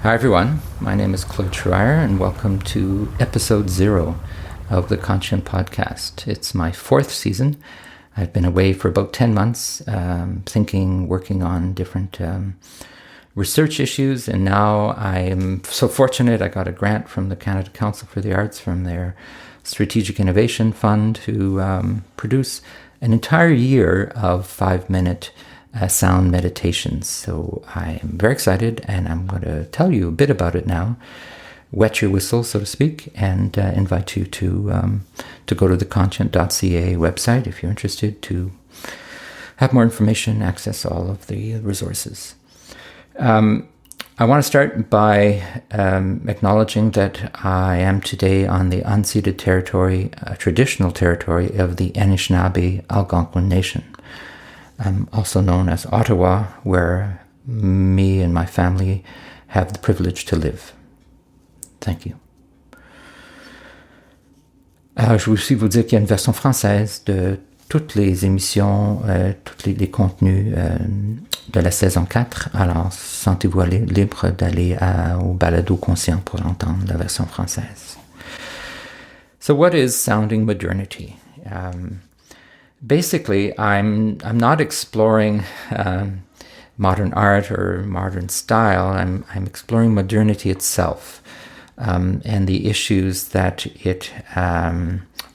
Hi everyone, my name is Claude Schryer and welcome to episode 0 of the Conscient Podcast. It's my 4th season. I've been away for about 10 months, working on different research issues, and now I'm so fortunate I got a grant from the Canada Council for the Arts from their Strategic Innovation Fund to produce an entire year of 5-minute sound meditations. So I'm very excited, and I'm going to tell you a bit about it now, wet your whistle, so to speak, and invite you to go to the conscient.ca website if you're interested to have more information, access all of the resources. I want to start by acknowledging that I am today on the unceded territory, traditional territory of the Anishinaabe Algonquin Nation, also known as Ottawa, where me and my family have the privilege to live. Thank you. Je voulais aussi vous dire qu'il y a une version française de toutes les émissions, tous les contenus de la saison 4. Alors, sentez-vous libre d'aller au balado conscient pour entendre la version française. So what is Sounding Modernity? Basically, I'm not exploring modern art or modern style. I'm exploring modernity itself and the issues that it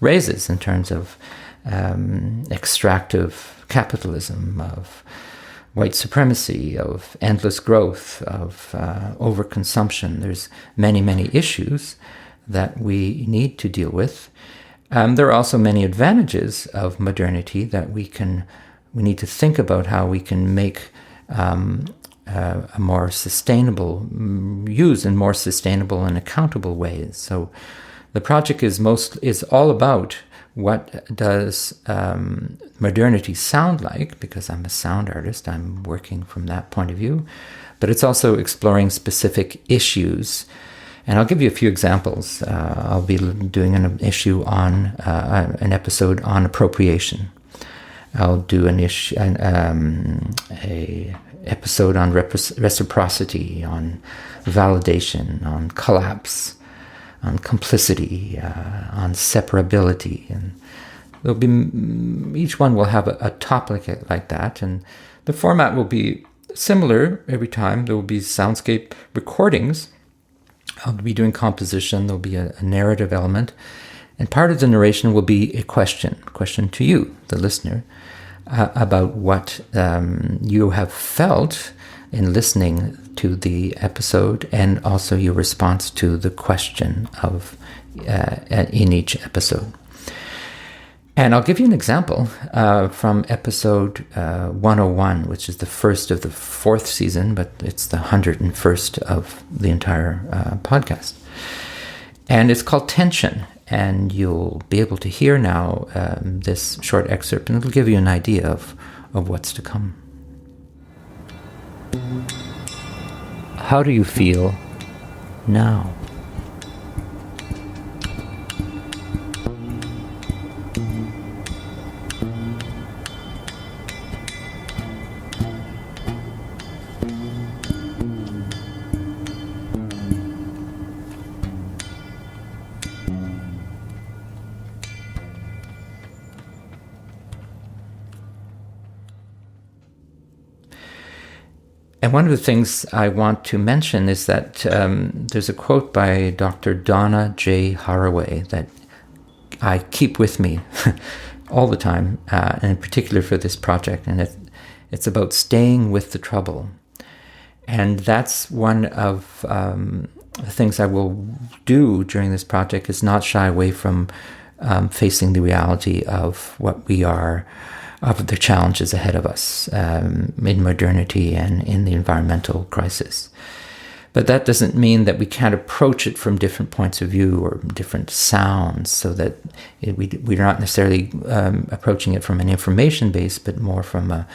raises in terms of extractive capitalism, of white supremacy, of endless growth, of overconsumption. There's many issues that we need to deal with. There are also many advantages of modernity that we need to think about how we can make a more sustainable, use in more sustainable and accountable ways. So the project is all about what does modernity sound like, because I'm a sound artist, I'm working from that point of view, but it's also exploring specific issues. And I'll give you a few examples. I'll be doing an episode on appropriation. I'll do a episode on reciprocity, on validation, on collapse, on complicity, on separability, and there'll be each one will have a topic like that, and the format will be similar every time. There will be soundscape recordings. I'll be doing composition. There'll be a narrative element, and part of the narration will be a question to you, the listener, about what you have felt in listening to the episode, and also your response to the question in each episode. And I'll give you an example from episode 101, which is the first of the 4th season, but it's the 101st of the entire podcast. And it's called Tension. And you'll be able to hear now this short excerpt, and it'll give you an idea of what's to come. How do you feel now? And one of the things I want to mention is that there's a quote by Dr. Donna J. Haraway that I keep with me all the time, and in particular for this project, and it's about staying with the trouble. And that's one of the things I will do during this project, is not shy away from facing the reality of what we are, of the challenges ahead of us in modernity and in the environmental crisis. But that doesn't mean that we can't approach it from different points of view or different sounds, so that we're not necessarily approaching it from an information base, but more from a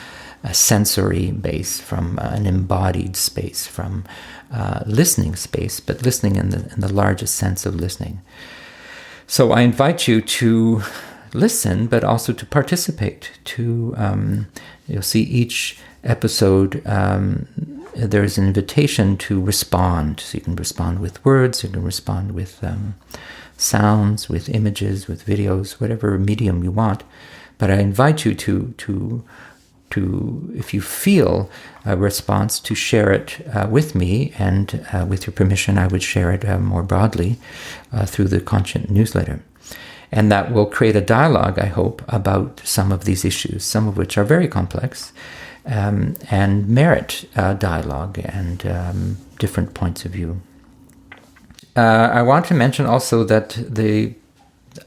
sensory base, from an embodied space, from listening space, but listening in the largest sense of listening. So I invite you to listen, but also to participate. You'll see each episode there's an invitation to respond. So you can respond with words, you can respond with sounds, with images, with videos, whatever medium you want. But I invite you to if you feel a response, to share it with me, and with your permission, I would share it more broadly through the Conscient newsletter. And that will create a dialogue, I hope, about some of these issues, some of which are very complex and merit dialogue and different points of view. I want to mention also that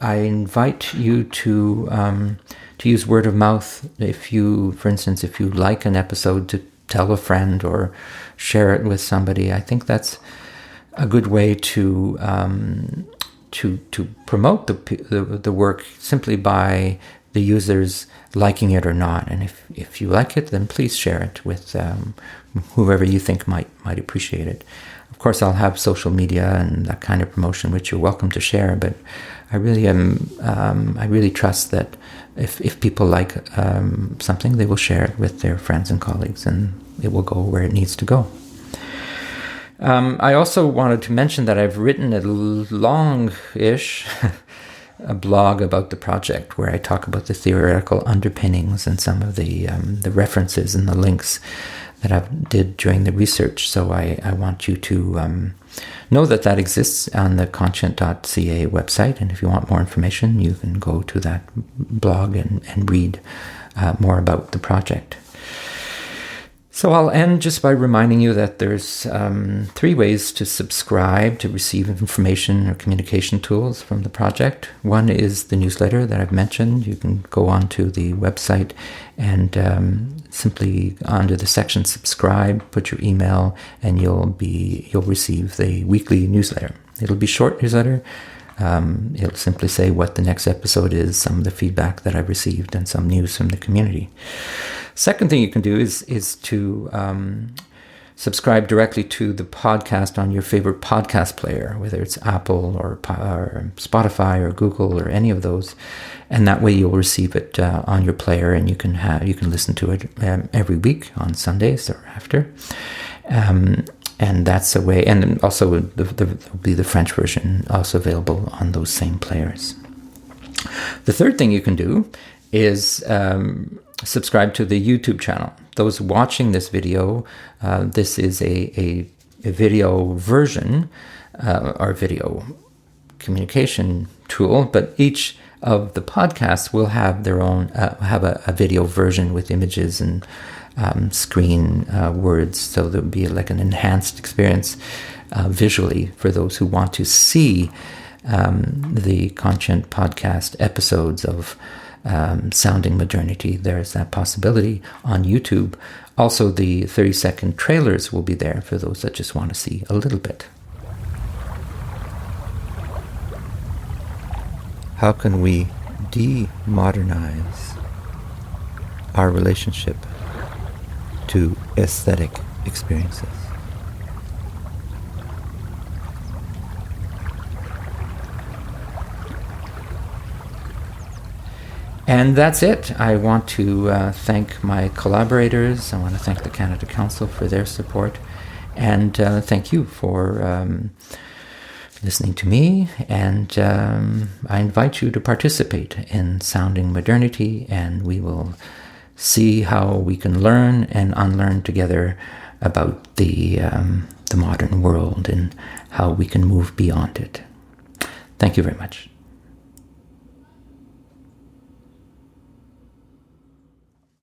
I invite you to use word of mouth. If you, for instance, if you like an episode, to tell a friend or share it with somebody. I think that's a good way to promote the work, simply by the users liking it or not. And if you like it, then please share it with whoever you think might appreciate it. Of course, I'll have social media and that kind of promotion, which you're welcome to share. But I really trust that if people like something, they will share it with their friends and colleagues, and it will go where it needs to go. I also wanted to mention that I've written a long-ish a blog about the project, where I talk about the theoretical underpinnings and some of the references and the links that I did during the research. So I want you to know that exists on the conscient.ca website, and if you want more information, you can go to that blog and read more about the project. So I'll end just by reminding you that there's 3 ways to subscribe to receive information or communication tools from the project. One is the newsletter that I've mentioned. You can go onto the website and simply under the section subscribe, put your email, and you'll receive the weekly newsletter. It'll be short newsletter. It'll simply say what the next episode is, some of the feedback that I've received, and some news from the community. Second thing you can do is to subscribe directly to the podcast on your favorite podcast player, whether it's Apple or Spotify or Google or any of those, and that way you'll receive it on your player, and you can listen to it every week on Sundays or after. And that's a way, and also there'll be the French version also available on those same players. The third thing you can do is subscribe to the YouTube channel. Those watching this video, this is a video version or video communication tool, but each of the podcasts will have their own, have a video version with images and screen words, so there'll be like an enhanced experience visually for those who want to see the Conscient podcast episodes of Sounding Modernity. There's that possibility on YouTube. Also, the 30-second trailers will be there for those that just want to see a little bit. How can we de-modernize our relationship to aesthetic experiences? And that's it. I want to thank my collaborators. I want to thank the Canada Council for their support. And thank you for listening to me. And I invite you to participate in Sounding Modernity, and we will see how we can learn and unlearn together about the modern world and how we can move beyond it. Thank you very much.